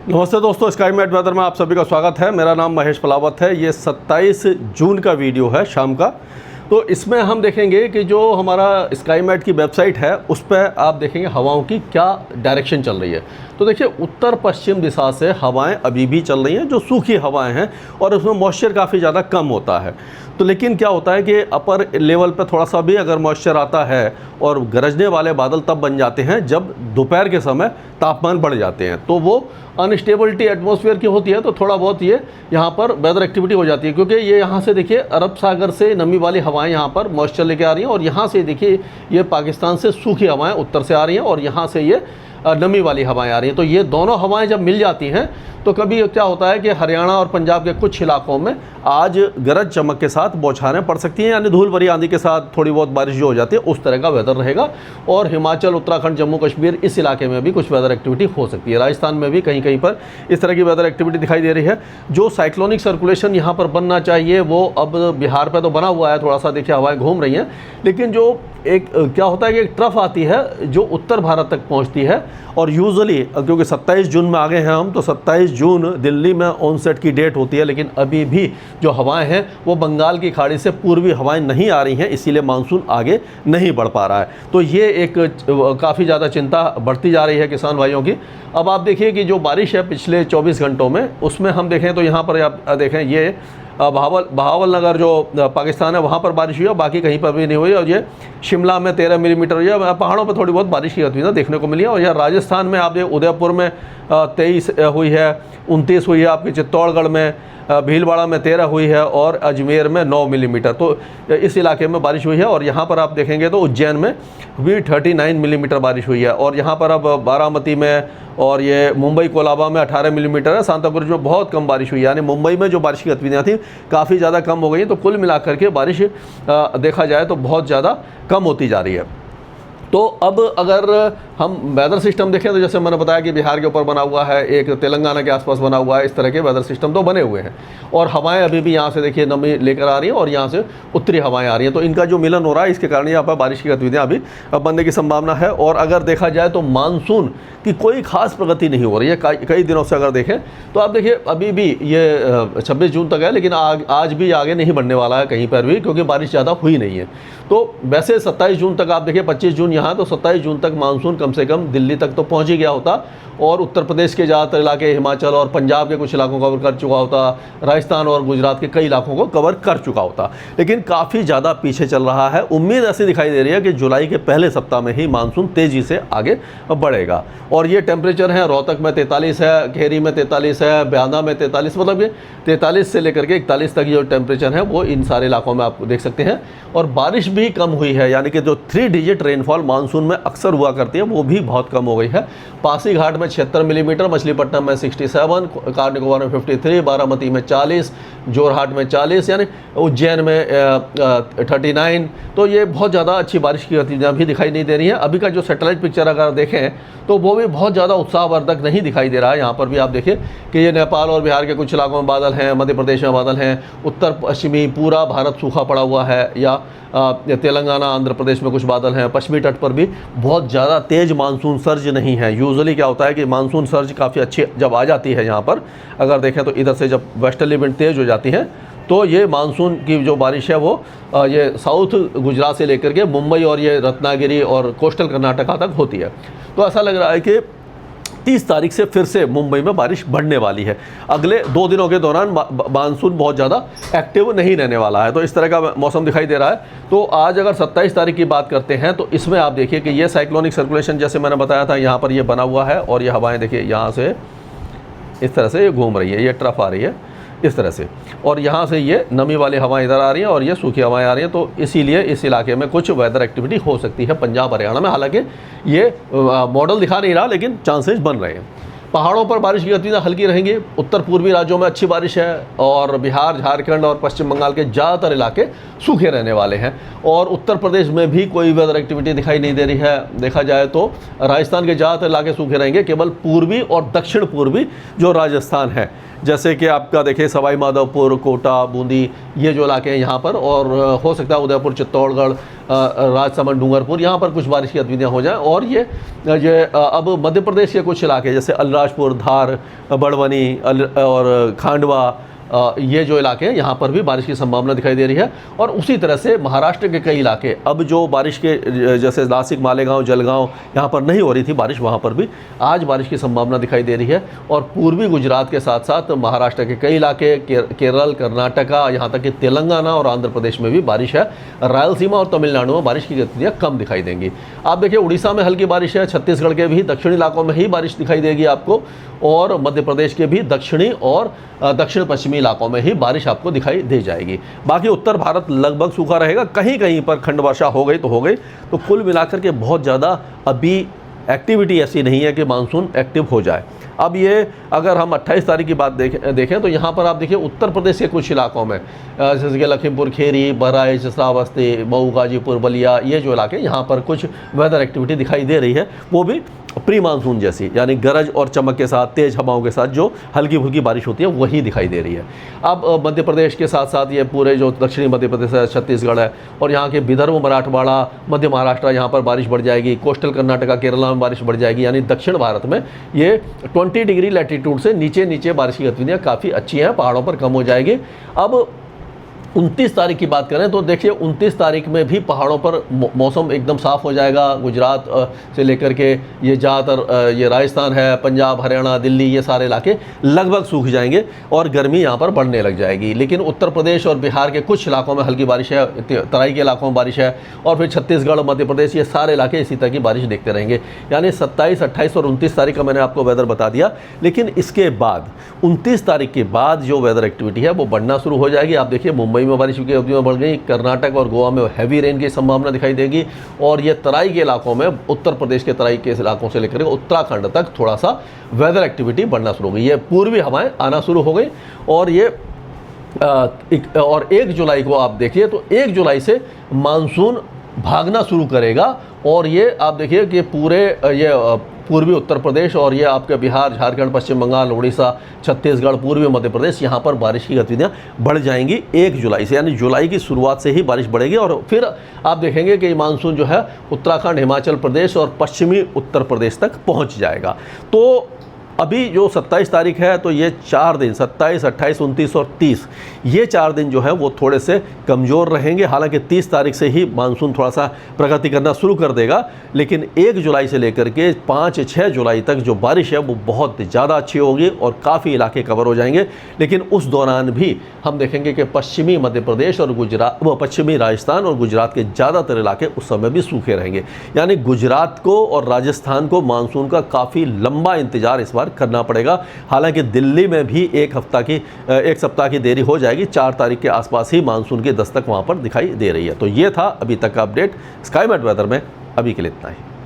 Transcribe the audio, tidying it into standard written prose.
नमस्ते दोस्तों, sky mat weather में आप सभी का स्वागत है। मेरा नाम महेश पलावत है। ये 27 जून का वीडियो है शाम का। तो इसमें हम देखेंगे कि जो हमारा स्काई मैट की वेबसाइट है उस पर आप देखेंगे हवाओं की क्या डायरेक्शन चल रही है। तो देखिए उत्तर पश्चिम दिशा से हवाएं अभी भी चल रही हैं, जो सूखी हवाएं हैं और उसमें मॉइस्चर काफ़ी ज़्यादा कम होता है। तो लेकिन क्या होता है कि अपर लेवल पर थोड़ा सा भी अगर मॉइस्चर आता है और गरजने वाले बादल तब बन जाते हैं जब दोपहर के समय तापमान बढ़ जाते हैं, तो वो अनस्टेबिलिटी एटमॉस्फेयर की होती है। तो थोड़ा बहुत ये यहाँ पर वेदर एक्टिविटी हो जाती है, क्योंकि ये यहाँ से देखिए अरब सागर से नमी वाली हवाएं यहाँ पर मॉइस्चर लेके आ रही हैं और यहाँ से देखिए ये पाकिस्तान से सूखी हवाएं उत्तर से आ रही हैं और यहाँ से ये नमी वाली हवाएं आ रही हैं। तो ये दोनों हवाएं जब मिल जाती हैं तो कभी क्या होता है कि हरियाणा और पंजाब के कुछ इलाकों में आज गरज चमक के साथ बौछारें पड़ सकती हैं, यानी धूल भरी आंधी के साथ थोड़ी बहुत बारिश जो हो जाती है उस तरह का वेदर रहेगा। और हिमाचल, उत्तराखंड, जम्मू कश्मीर इस इलाके में भी कुछ वेदर एक्टिविटी हो सकती है। राजस्थान में भी कहीं कहीं पर इस तरह की वेदर एक्टिविटी दिखाई दे रही है। जो साइक्लोनिक सर्कुलेशन यहाँ पर बनना चाहिए वो अब बिहार पर तो बना हुआ है, थोड़ा सा देखिए हवाएँ घूम रही हैं, लेकिन जो एक क्या होता है कि एक ट्रफ आती है जो उत्तर भारत तक पहुंचती है। और यूजुअली क्योंकि 27 जून में आ गए हैं हम, तो 27 जून दिल्ली में ऑनसेट की डेट होती है, लेकिन अभी भी जो हवाएं हैं वो बंगाल की खाड़ी से पूर्वी हवाएं नहीं आ रही हैं, इसीलिए मानसून आगे नहीं बढ़ पा रहा है। तो ये एक काफ़ी ज़्यादा चिंता बढ़ती जा रही है किसान भाइयों की। अब आप देखिए कि जो बारिश है पिछले 24 घंटों में, उसमें हम देखें तो यहाँ पर आप देखें ये बहावल नगर जो पाकिस्तान है वहाँ पर बारिश हुई है, बाकी कहीं पर भी नहीं हुई। और ये शिमला में 13 मिलीमीटर हुई है। पहाड़ों पर थोड़ी बहुत बारिश की गतिविधियाँ देखने को मिली है। और यह राजस्थान में आप उदयपुर में 23 हुई है, 29 हुई है, आपकी चित्तौड़गढ़ में, भीलवाड़ा में 13 हुई है और अजमेर में 9 मिलीमीटर। तो इस इलाके में बारिश हुई है। और यहाँ पर आप देखेंगे तो उज्जैन में भी 39 मिलीमीटर बारिश हुई है। और यहाँ पर अब बारामती में और ये मुंबई कोलाबा में 18 मिलीमीटर है। सांताक्रूज में बहुत कम बारिश हुई है, यानी मुंबई में जो बारिश की गतिविधियाँ थी काफ़ी ज़्यादा कम हो गई। तो कुल मिलाकर के बारिश देखा जाए तो बहुत ज़्यादा कम होती जा रही है। तो अब अगर हम वेदर सिस्टम देखें तो जैसे मैंने बताया कि बिहार के ऊपर बना हुआ है, एक तेलंगाना के आसपास बना हुआ है, इस तरह के वेदर सिस्टम तो बने हुए हैं। और हवाएं अभी भी यहाँ से देखिए नमी लेकर आ रही हैं और यहाँ से उत्तरी हवाएं आ रही हैं। तो इनका जो मिलन हो रहा है इसके कारण यहाँ पर बारिश की गतिविधियाँ अभी बनने की संभावना है। और अगर देखा जाए तो मानसून की कोई खास प्रगति नहीं हो रही है कई दिनों से। अगर देखें तो आप देखिए अभी भी ये 26 जून तक है, लेकिन आज भी आगे नहीं बढ़ने वाला है कहीं पर भी, क्योंकि बारिश ज़्यादा हुई नहीं है। तो वैसे 27 जून तक आप देखिए, 25 जून यहाँ, तो 27 जून तक मानसून कम से कम दिल्ली तक तो पहुँच ही गया होता और उत्तर प्रदेश के ज़्यादातर इलाके, हिमाचल और पंजाब के कुछ इलाकों को कवर कर चुका होता, राजस्थान और गुजरात के कई इलाकों को कवर कर चुका होता, लेकिन काफ़ी ज़्यादा पीछे चल रहा है। उम्मीद ऐसी दिखाई दे रही है कि जुलाई के पहले सप्ताह में ही मानसून तेज़ी से आगे बढ़ेगा। और ये टेम्परेचर है, रोहतक में 43 है, खेरी में 43 है, ब्यादा में 43, मतलब ये 43 से लेकर के 41 तक जो टेम्परेचर है वो इन सारे इलाकों में आप देख सकते हैं। और बारिश भी कम हुई है, यानी कि जो 3 डिजिट रेनफॉल मानसून में अक्सर हुआ करती है वो भी बहुत कम हो गई है। पासी घाट में 76 मिलीमीटर, मछलीपट्टनम में 67, कार निकोबार में 53, बारामती में 40, जोरहाट में 40, यानी उज्जैन में 39। तो ये बहुत ज़्यादा अच्छी बारिश की गतिविधियाँ भी दिखाई नहीं दे रही हैं। अभी का जो सैटेलाइट पिक्चर अगर देखें तो वो भी बहुत ज़्यादा उत्साहवर्धक नहीं दिखाई दे रहा है। यहाँ पर भी आप देखिए कि ये नेपाल और बिहार के कुछ इलाकों में बादल हैं, मध्य प्रदेश में बादल हैं, उत्तर पश्चिमी पूरा भारत सूखा पड़ा हुआ है, या तेलंगाना, आंध्र प्रदेश में कुछ बादल हैं। पश्चिमी तट पर भी बहुत ज़्यादा तेज़ मानसून सर्ज नहीं है। यूजुअली क्या होता है कि मानसून सर्ज काफ़ी अच्छी जब आ जाती है यहाँ पर, अगर देखें तो इधर से जब वेस्टर्ली विंड तेज़ हो जाती है तो ये मानसून की जो बारिश है वो ये साउथ गुजरात से लेकर के मुंबई और ये रत्नागिरी और कोस्टल कर्नाटका तक होती है। तो ऐसा लग रहा है कि 30 तारीख से फिर से मुंबई में बारिश बढ़ने वाली है। अगले 2 दिनों के दौरान मानसून बहुत ज़्यादा एक्टिव नहीं रहने वाला है। तो इस तरह का मौसम दिखाई दे रहा है। तो आज अगर 27 तारीख की बात करते हैं तो इसमें आप देखिए कि ये साइक्लोनिक सर्कुलेशन जैसे मैंने बताया था यहाँ पर ये बना हुआ है और ये हवाएँ देखिए यहाँ से इस तरह से ये घूम रही है, ये ट्रफ आ रही है इस तरह से, और यहाँ से ये नमी वाली हवाएं इधर आ रही हैं और ये सूखी हवाएं आ रही हैं। तो इसीलिए इस इलाके में कुछ वेदर एक्टिविटी हो सकती है पंजाब हरियाणा में। हालांकि ये मॉडल दिखा नहीं रहा, लेकिन चांसेस बन रहे हैं। पहाड़ों पर बारिश की गतिविधियाँ हल्की रहेंगी। उत्तर पूर्वी राज्यों में अच्छी बारिश है और बिहार, झारखंड और पश्चिम बंगाल के ज़्यादातर इलाके सूखे रहने वाले हैं। और उत्तर प्रदेश में भी कोई वेदर एक्टिविटी दिखाई नहीं दे रही है। देखा जाए तो राजस्थान के ज़्यादातर इलाके सूखे रहेंगे। केवल पूर्वी और दक्षिण पूर्वी जो राजस्थान है, जैसे कि आपका देखिए सवाई माधोपुर, कोटा, बूंदी, ये जो इलाके हैं यहाँ पर, और हो सकता है उदयपुर, चित्तौड़गढ़, राजसमंद, डूंगरपुर, यहाँ पर कुछ बारिश की गतिविधियाँ हो जाएँ। और ये अब मध्य प्रदेश के कुछ इलाके जैसे अलीराजपुर, धार, बड़वानी और खांडवा, ये जो इलाके हैं यहाँ पर भी बारिश की संभावना दिखाई दे रही है। और उसी तरह से महाराष्ट्र के कई इलाके, अब जो बारिश के जैसे नासिक, मालेगांव, जलगांव, यहाँ पर नहीं हो रही थी बारिश, वहाँ पर भी आज बारिश की संभावना दिखाई दे रही है। और पूर्वी गुजरात के साथ साथ महाराष्ट्र के कई इलाके, केरल, कर्नाटका, यहाँ तक कि तेलंगाना और आंध्र प्रदेश में भी बारिश है। रायलसीमा और तमिलनाडु में बारिश की गतिविधियाँ कम दिखाई देंगी। आप देखिए उड़ीसा में हल्की बारिश है, छत्तीसगढ़ के भी दक्षिणी इलाकों में ही बारिश दिखाई देगी आपको, और मध्य प्रदेश के भी दक्षिणी और दक्षिण पश्चिमी इलाकों में ही बारिश आपको दिखाई दे जाएगी। बाकी उत्तर भारत लगभग सूखा रहेगा, कहीं कहीं पर खंड वर्षा हो गई तो हो गई। तो कुल मिलाकर के बहुत ज़्यादा अभी एक्टिविटी ऐसी नहीं है कि मानसून एक्टिव हो जाए। अब ये अगर हम 28 तारीख की बात देखें तो यहाँ पर आप देखिए उत्तर प्रदेश के कुछ इलाकों में, जैसे कि लखीमपुर खीरी, बहराइच, श्रावस्ती, मऊ, गाजीपुर, बलिया, ये जो इलाके, यहाँ पर कुछ वेदर एक्टिविटी दिखाई दे रही है, वो भी प्री मानसून जैसी, यानी गरज और चमक के साथ, तेज़ हवाओं के साथ जो हल्की फुल्की बारिश होती है वही दिखाई दे रही है। अब मध्य प्रदेश के साथ साथ ये पूरे जो दक्षिणी मध्य प्रदेश है, छत्तीसगढ़ है, और यहाँ के विदर्भ, मराठवाड़ा, मध्य महाराष्ट्र, यहाँ पर बारिश बढ़ जाएगी। कोस्टल कर्नाटका, केरला में बारिश बढ़ जाएगी। यानी दक्षिण भारत में ये 20 डिग्री लैटीट्यूड से नीचे बारिश की गतिविधियाँ काफ़ी अच्छी हैं, पहाड़ों पर कम हो जाएगी। अब 29 तारीख की बात करें तो देखिए 29 तारीख में भी पहाड़ों पर मौसम एकदम साफ़ हो जाएगा। गुजरात से लेकर के ये ज़्यादातर ये राजस्थान है, पंजाब, हरियाणा, दिल्ली, ये सारे इलाके लगभग सूख जाएंगे और गर्मी यहाँ पर बढ़ने लग जाएगी। लेकिन उत्तर प्रदेश और बिहार के कुछ इलाकों में हल्की बारिश है, तराई के इलाकों में बारिश है, और फिर छत्तीसगढ़, मध्य प्रदेश, ये सारे इलाके इसी तरह की बारिश देखते रहेंगे। यानी 27, 28 और 29 तारीख का मैंने आपको वेदर बता दिया। लेकिन इसके बाद 29 तारीख के बाद जो वेदर एक्टिविटी है वो बढ़ना शुरू हो जाएगी। आप देखिए मुंबई में बारिश की गतिविधियाँ बढ़ गई, कर्नाटक और गोवा में हैवी रेन की संभावना दिखाई देगी, और ये तराई के इलाकों में, उत्तर प्रदेश के तराई के इलाकों से लेकर उत्तराखंड तक थोड़ा सा वेदर एक्टिविटी बढ़ना शुरू हो गई। ये पूर्वी हवाएं आना शुरू हो गई, और ये और 1 जुलाई को आप देखिए तो 1 जुलाई से मानसून भागना शुरू करेगा। और ये आप देखिए कि पूरे ये पूर्वी उत्तर प्रदेश और ये आपके बिहार, झारखंड, पश्चिम बंगाल, उड़ीसा, छत्तीसगढ़, पूर्वी मध्य प्रदेश, यहाँ पर बारिश की गतिविधियाँ बढ़ जाएंगी 1 जुलाई से। यानी जुलाई की शुरुआत से ही बारिश बढ़ेगी, और फिर आप देखेंगे कि मानसून जो है उत्तराखंड, हिमाचल प्रदेश और पश्चिमी उत्तर प्रदेश तक पहुँच जाएगा। तो अभी जो 27 तारीख है तो ये 4 दिन, 27, 28, 29 और 30, ये 4 दिन जो है वो थोड़े से कमज़ोर रहेंगे। हालांकि 30 तारीख से ही मानसून थोड़ा सा प्रगति करना शुरू कर देगा, लेकिन 1 जुलाई से लेकर के 5-6 जुलाई तक जो बारिश है वो बहुत ज़्यादा अच्छी होगी और काफ़ी इलाके कवर हो जाएंगे। लेकिन उस दौरान भी हम देखेंगे कि पश्चिमी मध्य प्रदेश और गुजरात, पश्चिमी राजस्थान और गुजरात के ज़्यादातर इलाके उस समय भी सूखे रहेंगे। यानी गुजरात को और राजस्थान को मानसून का काफ़ी लंबा इंतजार इस बार करना पड़ेगा। हालांकि दिल्ली में भी एक सप्ताह की देरी हो जाएगी, 4 तारीख के आसपास ही मानसून की दस्तक वहां पर दिखाई दे रही है। तो ये था अभी तक का अपडेट स्काईमेट वेदर में। अभी के लिए इतना ही।